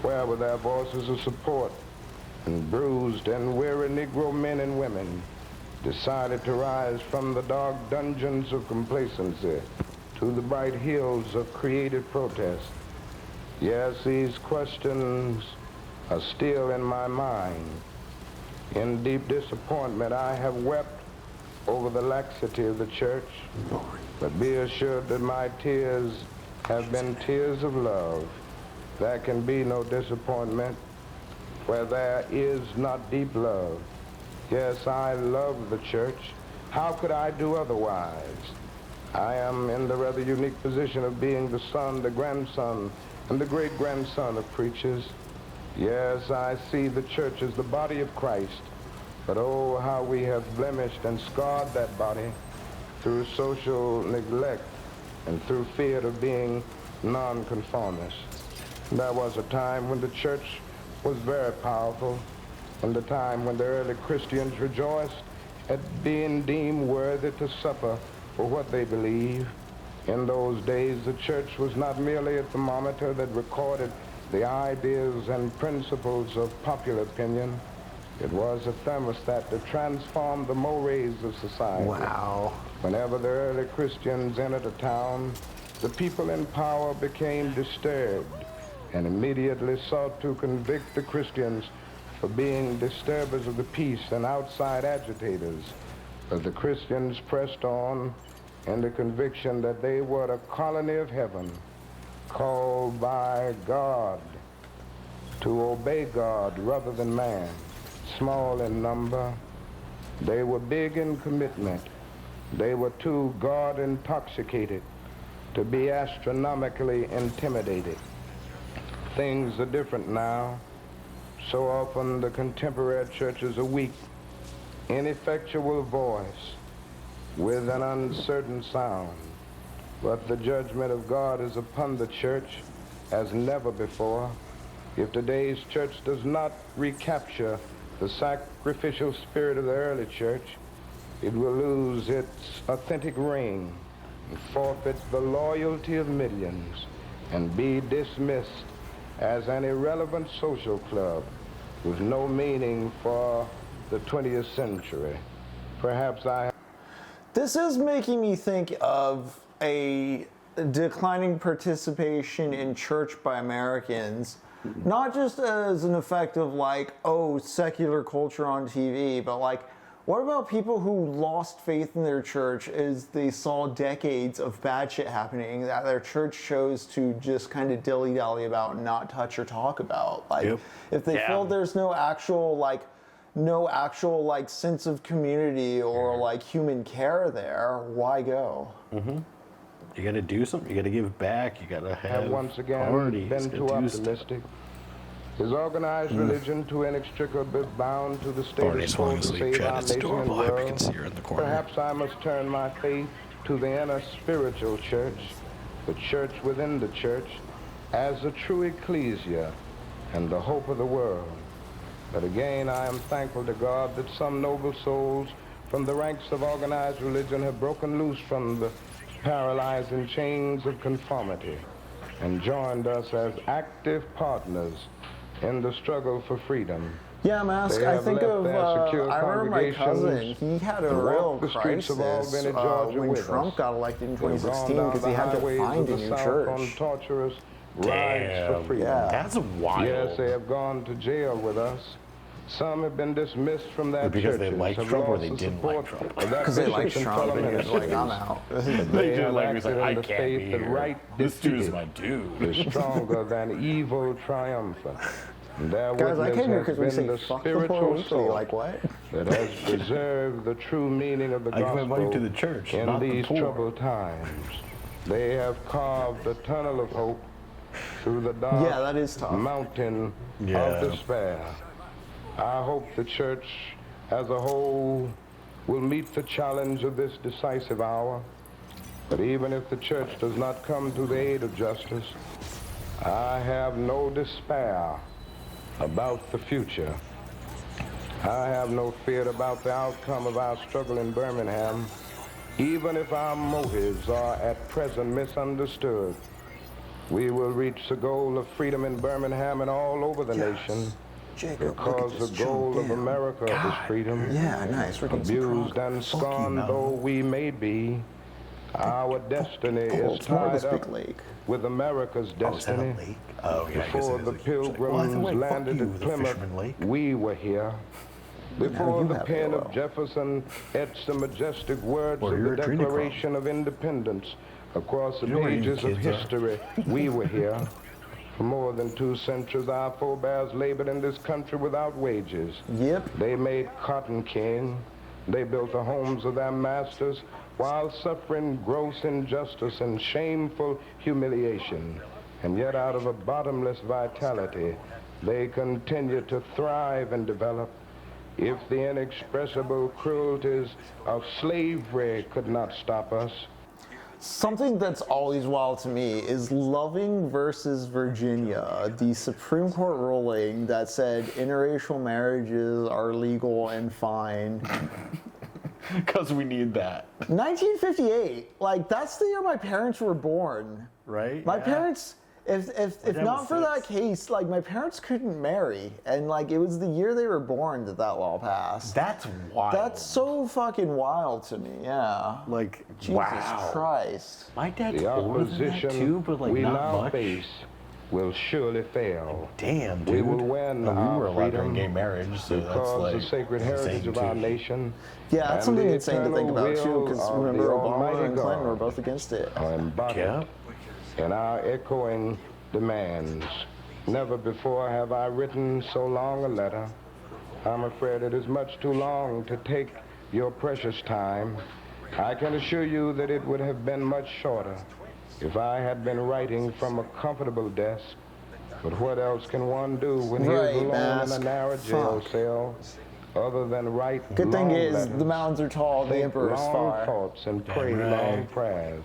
Where were their voices of support and bruised and weary Negro men and women decided to rise from the dark dungeons of complacency to the bright hills of creative protest? Yes, these questions are still in my mind. In deep disappointment, I have wept over the laxity of the church, but be assured that my tears have been tears of love. There can be no disappointment where there is not deep love. Yes, I love the church. How could I do otherwise? I am in the rather unique position of being the son, the grandson, and the great-grandson of preachers. Yes, I see the church as the body of Christ, but oh, how we have blemished and scarred that body through social neglect and through fear of being nonconformists. There was a time when the church was very powerful, and a time when the early Christians rejoiced at being deemed worthy to suffer for what they believe. In those days, the church was not merely a thermometer that recorded the ideas and principles of popular opinion. It was a thermostat that transformed the mores of society. Wow. Whenever the early Christians entered a town, the people in power became disturbed and immediately sought to convict the Christians for being disturbers of the peace and outside agitators. But the Christians pressed on in the conviction that they were a colony of heaven, called by God to obey God rather than man. Small in number, they were big in commitment. They were too God intoxicated to be astronomically intimidated. Things are different now. So often the contemporary church is a weak, ineffectual voice with an uncertain sound. But the judgment of God is upon the church as never before. If today's church does not recapture the sacrificial spirit of the early church, it will lose its authentic ring and forfeit the loyalty of millions and be dismissed as an irrelevant social club with no meaning for the 20th century. Perhaps This is making me think of a declining participation in church by Americans, not just as an effect of like, oh, secular culture on TV, but like, what about people who lost faith in their church as they saw decades of bad shit happening that their church chose to just kind of dilly-dally about and not touch or talk about? Like, if they feel there's no actual sense of community or like human care there, why go? You got to do something. You got to give back. You got to have once again parties. been too optimistic. Is organized religion too inextricably bound to the status quo to save our nation and world? Perhaps I must turn my faith to the inner spiritual church, the church within the church, as a true ecclesia and the hope of the world. But again, I am thankful to God that some noble souls from the ranks of organized religion have broken loose from the paralyzing chains of conformity and joined us as active partners in the struggle for freedom. Yeah, Mask, I think of, I remember my cousin, he had a real crisis when Trump got elected in 2016 because he had to find a new church. On torturous rides for freedom. Yeah. That's wild. Yes, they have gone to jail with us. Some have been dismissed from that because churches, they liked have Trump or lost they the didn't support like Trump. of that Because they liked bishops and Trump and he was like, I'm parliamentarians. out. They have did like, acted I in the can't faith be that here. right This dude's defeated my dude. is stronger than evil triumphant. And their Guys, I came here witness because has we been say the fuck the spiritual police. soul Like, what? that has preserved the true meaning of the I give my money gospel to the church, in not the these poor. troubled times. They have carved a tunnel of hope through the dark that is tough. mountain Yeah. of despair. I hope the church as a whole will meet the challenge of this decisive hour. But even if the church does not come to the aid of justice, I have no despair about the future. I have no fear about the outcome of our struggle in Birmingham, even if our motives are at present misunderstood. We will reach the goal of freedom in Birmingham and all over the nation. Jacob, Because the goal of America is freedom. Yeah, nice. We're getting some Abused prog. and scorned though we may be, our destiny is It's more of this tied big up lake. with America's destiny. Oh, yeah. Before the pilgrims landed at Plymouth, we were here. Before you the have pen AOL. of Jefferson etched the majestic words Or of you're the a Trinity Declaration of Independence across the You know where pages you of kids are. history, we were here. For more than 2 centuries, our forebears labored in this country without wages. Yep. They made cotton king. They built the homes of their masters while suffering gross injustice and shameful humiliation. And yet out of a bottomless vitality, they continue to thrive and develop. If the inexpressible cruelties of slavery could not stop us, Something that's always wild to me is Loving versus Virginia, the Supreme Court ruling that said interracial marriages are legal and fine. Because we need that. 1958, like that's the year my parents were born. Right? My Yeah. parents, if dad not was for that 6. case, like my parents couldn't marry, and like it was the year they were born that law passed. That's wild. That's so fucking wild to me. Yeah. like, Jesus wow. Christ. My dad's the older than that opposition too, but like we not now much. face will surely fail. Damn, dude. We will win No, we our were allowed during freedom gay marriage, so that's because like the sacred heritage insane of our too. nation Yeah, that's and something the insane to think eternal about too, will because of remember the Obama Almighty and Clinton God were both against it. are embodied Yeah. in our echoing demands. Never before have I written so long a letter. I'm afraid it is much too long to take your precious time. I can assure you that it would have been much shorter if I had been writing from a comfortable desk. But what else can one do when he Right, is alone Mask. in a narrow jail Fuck. cell, other than write Good thing long is, letters, the mountains are tall, the think emperor's long far. thoughts, and pray right. long prayers?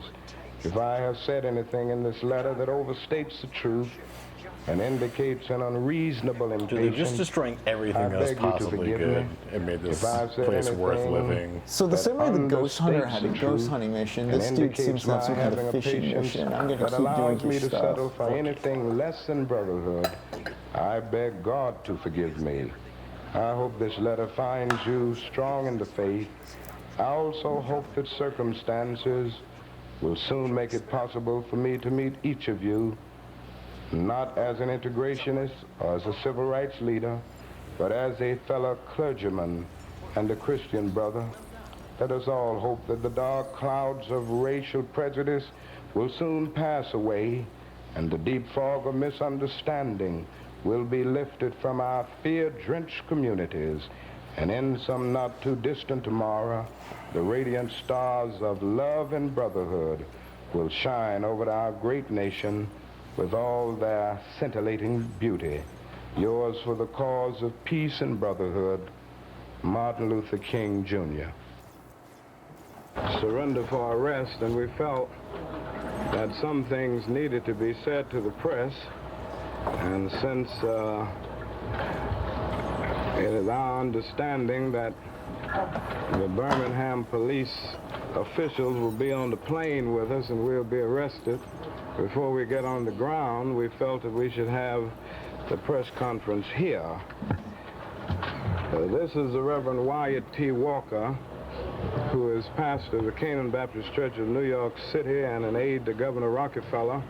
If I have said anything in this letter that overstates the truth and indicates an unreasonable Dude, they're just impatience, destroying everything I that was beg you to possibly forgive good. me. It made this If I've said place worth anything living. So the that same way the ghost hunter had a understates the ghost truth hunting mission, and this dude seems indicates to have my some kind having of a fishing patience mission. I'm gonna that keep doing allows me his to stuff. settle for anything less than brotherhood, I beg God to forgive me. I hope this letter finds you strong in the faith. I also hope that circumstances will soon make it possible for me to meet each of you, not as an integrationist or as a civil rights leader, but as a fellow clergyman and a Christian brother. Let us all hope that the dark clouds of racial prejudice will soon pass away and the deep fog of misunderstanding will be lifted from our fear-drenched communities, and in some not too distant tomorrow, the radiant stars of love and brotherhood will shine over our great nation with all their scintillating beauty. Yours for the cause of peace and brotherhood, Martin Luther King, Jr. Surrender for arrest, and we felt that some things needed to be said to the press. And since it is our understanding that the Birmingham police officials will be on the plane with us and we'll be arrested before we get on the ground, we felt that we should have the press conference here. This is the Reverend Wyatt T. Walker, who is pastor of the Canaan Baptist Church of New York City and an aide to Governor Rockefeller.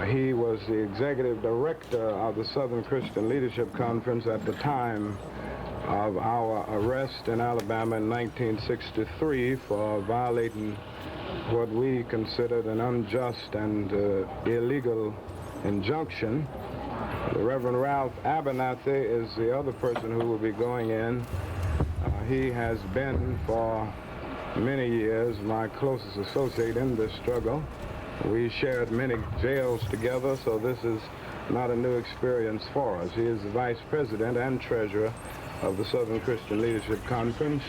He was the executive director of the Southern Christian Leadership Conference at the time of our arrest in Alabama in 1963 for violating what we considered an unjust and illegal injunction. The Reverend Ralph Abernathy is the other person who will be going in. He has been for many years my closest associate in this struggle. We shared many jails together, so this is not a new experience for us. He is the vice president and treasurer of the Southern Christian Leadership Conference.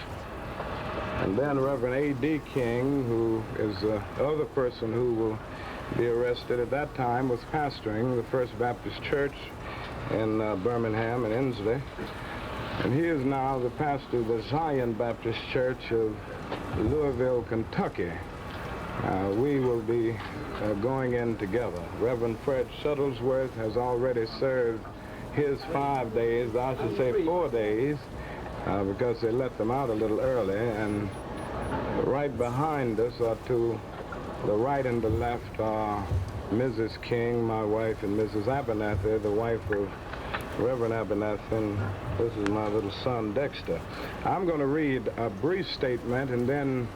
And then Reverend A.D. King, who is the other person who will be arrested at that time, was pastoring the First Baptist Church in Birmingham and Inslee. And he is now the pastor of the Zion Baptist Church of Louisville, Kentucky. We will be going in together. Reverend Fred Shuttlesworth has already served his 5 days, I should say 4 days, because they let them out a little early. And right behind us, or to the right and the left, are Mrs. King, my wife, and Mrs. Abernathy, the wife of Reverend Abernathy, and this is my little son, Dexter. I'm going to read a brief statement, and then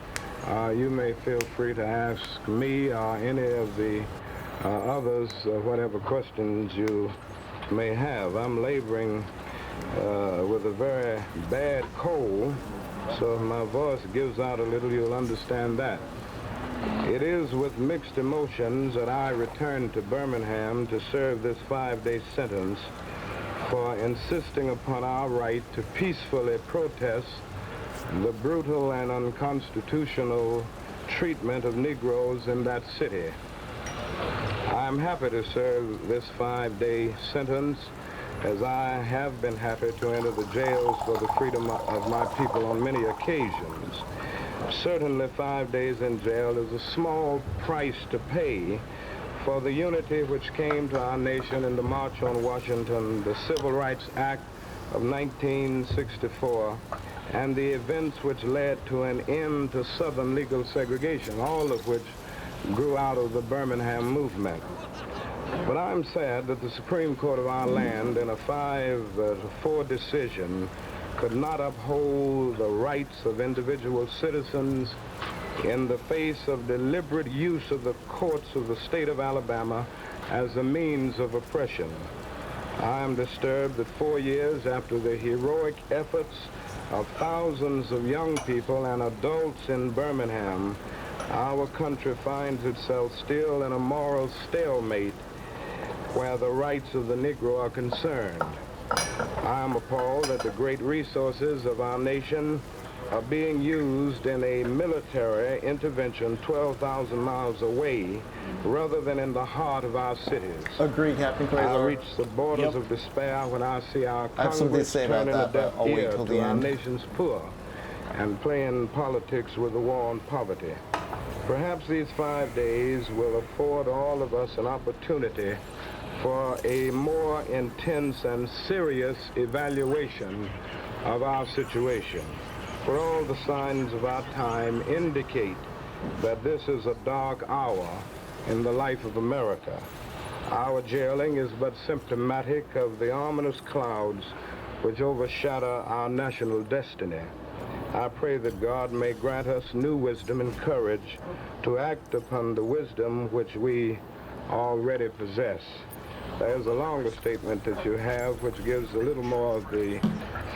you may feel free to ask me or any of the others whatever questions you may have. I'm laboring with a very bad cold, so if my voice gives out a little, you'll understand that. It is with mixed emotions that I return to Birmingham to serve this 5-day sentence for insisting upon our right to peacefully protest the brutal and unconstitutional treatment of Negroes in that city. I am happy to serve this 5-day sentence, as I have been happy to enter the jails for the freedom of my people on many occasions. Certainly 5 days in jail is a small price to pay for the unity which came to our nation in the March on Washington, the Civil Rights Act of 1964, and the events which led to an end to Southern legal segregation, all of which grew out of the Birmingham movement. But I'm sad that the Supreme Court of our land, in a 5-4 decision, could not uphold the rights of individual citizens in the face of deliberate use of the courts of the state of Alabama as a means of oppression. I am disturbed that 4 years after the heroic efforts of thousands of young people and adults in Birmingham, our country finds itself still in a moral stalemate where the rights of the Negro are concerned. I am appalled that the great resources of our nation are being used in a military intervention 12,000 miles away rather than in the heart of our cities. Agree, Captain Clouzot. I reach the borders of despair when I see our Congress turning a deaf ear to our nation's poor and playing politics with the war on poverty. Perhaps these 5 days will afford all of us an opportunity for a more intense and serious evaluation of our situation. For all the signs of our time indicate that this is a dark hour in the life of America. Our jailing is but symptomatic of the ominous clouds which overshadow our national destiny. I pray that God may grant us new wisdom and courage to act upon the wisdom which we already possess. There's a longer statement that you have which gives a little more of the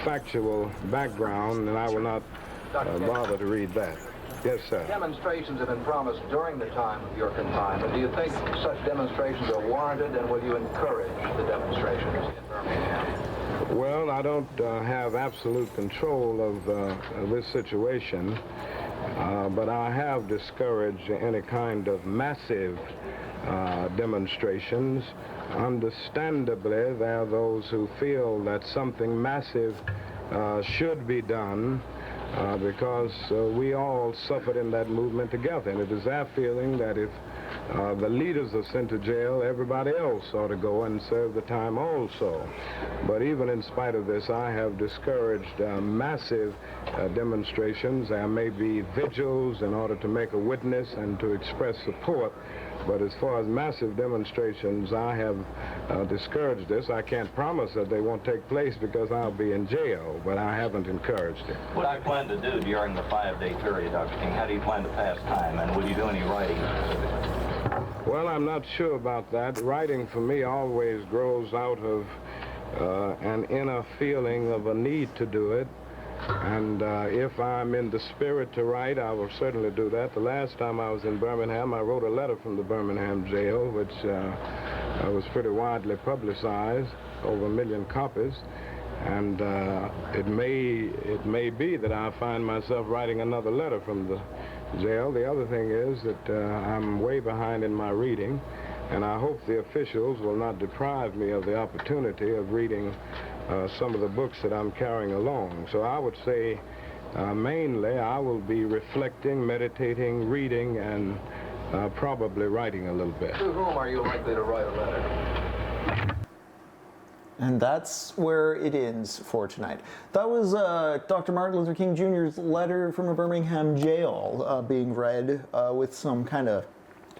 factual background, and I will not bother to read that. Yes, sir. Demonstrations have been promised during the time of your confinement. Do you think such demonstrations are warranted, and will you encourage the demonstrations in Birmingham? Well, I don't have absolute control of this situation, but I have discouraged any kind of massive demonstrations. Understandably, there are those who feel that something massive should be done because we all suffered in that movement together. And it is our feeling that if the leaders are sent to jail, everybody else ought to go and serve the time also. But even in spite of this, I have discouraged massive demonstrations. There may be vigils in order to make a witness and to express support. But as far as massive demonstrations, I have discouraged this. I can't promise that they won't take place because I'll be in jail, but I haven't encouraged it. What do you plan to do during the 5-day period, Dr. King? How do you plan to pass time, and will you do any writing? Well, I'm not sure about that. Writing for me always grows out of an inner feeling of a need to do it. And if I'm in the spirit to write, I will certainly do that. The last time I was in Birmingham, I wrote a letter from the Birmingham jail, which was pretty widely publicized, over 1 million copies. And it may be that I find myself writing another letter from the jail. The other thing is that I'm way behind in my reading, and I hope the officials will not deprive me of the opportunity of reading some of the books that I'm carrying along. So I would say mainly I will be reflecting, meditating, reading, and probably writing a little bit. To whom are you likely to write a letter? And that's where it ends for tonight. That was Dr. Martin Luther King Jr.'s letter from a Birmingham jail being read with some kind of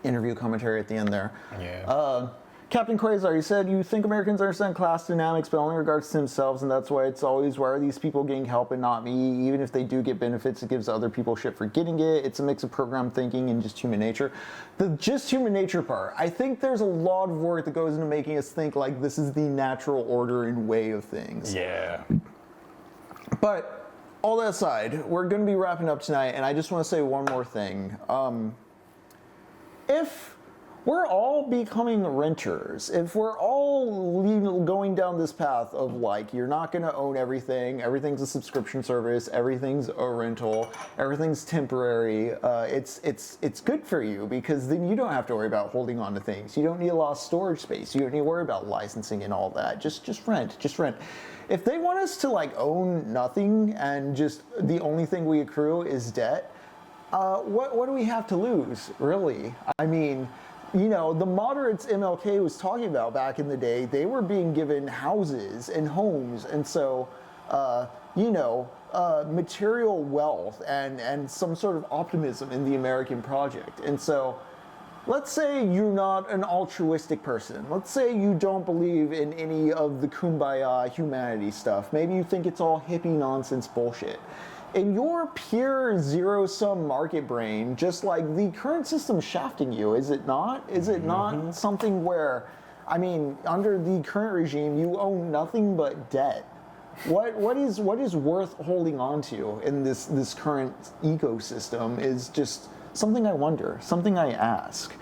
interview commentary at the end there. Yeah. Captain Clouzot, you said you think Americans understand class dynamics, but only in regards to themselves, and that's why it's always, why are these people getting help and not me? Even if they do get benefits, it gives other people shit for getting it. It's a mix of program thinking and just human nature. The just human nature part, I think there's a lot of work that goes into making us think like this is the natural order and way of things. Yeah. But all that aside, we're going to be wrapping up tonight, and I just want to say one more thing. If we're all becoming renters, if we're all going down this path of like, you're not going to own everything, everything's a subscription service, everything's a rental, everything's temporary, it's good for you because then you don't have to worry about holding on to things. You don't need a lot of storage space. You don't need to worry about licensing and all that. Just rent. If they want us to like own nothing and just the only thing we accrue is debt, what do we have to lose, really? I mean, you know, the moderates MLK was talking about back in the day, they were being given houses and homes, and so, material wealth and some sort of optimism in the American project. And so, let's say you're not an altruistic person. Let's say you don't believe in any of the kumbaya humanity stuff. Maybe you think it's all hippie nonsense bullshit. In your pure zero-sum market brain, just like the current system's shafting you, is it not? Is it not something where, I mean, under the current regime, you own nothing but debt? What is worth holding on to in this current ecosystem is just something I wonder, something I ask.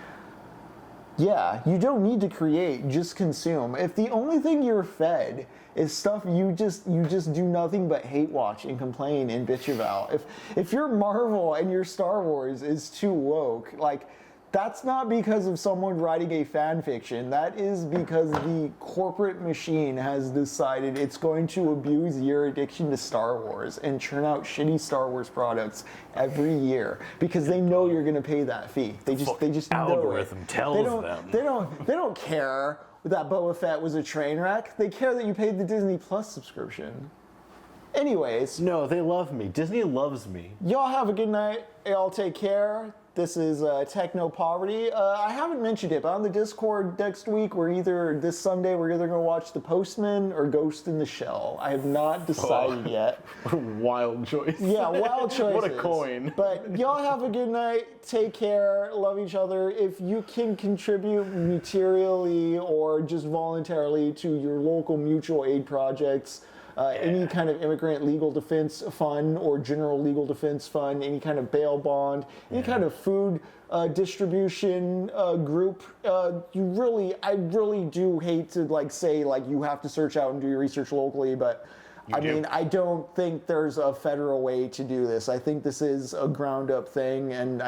Yeah, you don't need to create, just consume. If the only thing you're fed is stuff you just do nothing but hate watch and complain and bitch about. If your Marvel and your Star Wars is too woke, like, that's not because of someone writing a fan fiction. That is because the corporate machine has decided it's going to abuse your addiction to Star Wars and churn out shitty Star Wars products every year because they know you're going to pay that fee. They just algorithm know it. tells them. They don't care that Boba Fett was a train wreck. They care that you paid the Disney Plus subscription. Anyways, No, they love me. Disney loves me. y'all have a good night. Y'all take care. This is Technopoverty. I haven't mentioned it, but on the Discord next week, this Sunday, we're either going to watch The Postman or Ghost in the Shell. I have not decided yet. Wild choice. Yeah, wild choices. What a coin. But y'all have a good night. Take care. Love each other. If you can contribute materially or just voluntarily to your local mutual aid projects, any kind of immigrant legal defense fund or general legal defense fund, any kind of bail bond, any kind of food distribution group, I really do hate to say you have to search out and do your research locally, but I don't think there's a federal way to do this. I think this is a ground up thing, and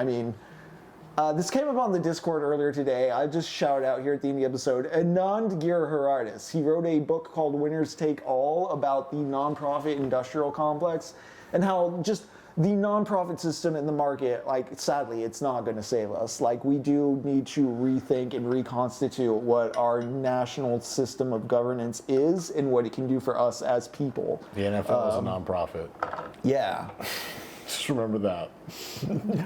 this came up on the Discord earlier today. I just shout out here at the end of the episode. Anand Giridharadas. He wrote a book called Winners Take All about the nonprofit industrial complex and how just the nonprofit system in the market, sadly, it's not going to save us. We do need to rethink and reconstitute what our national system of governance is and what it can do for us as people. The NFL is a nonprofit. Yeah. Just remember that.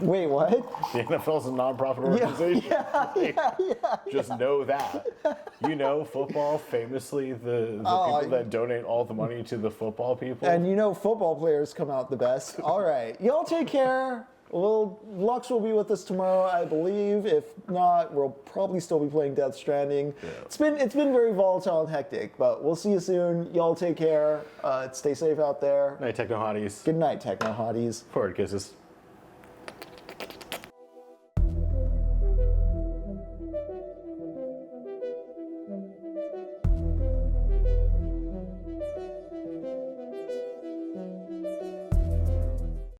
Wait, what? The NFL is a nonprofit organization. Yeah. Just know that. Football, famously, the people that donate all the money to the football people. And football players come out the best. All right. Y'all take care. Lux will be with us tomorrow, I believe. If not, we'll probably still be playing Death Stranding. Yeah. It's been very volatile and hectic, but we'll see you soon. Y'all take care. Stay safe out there. Night, Techno Hotties. Good night, Techno Hotties. Forward kisses.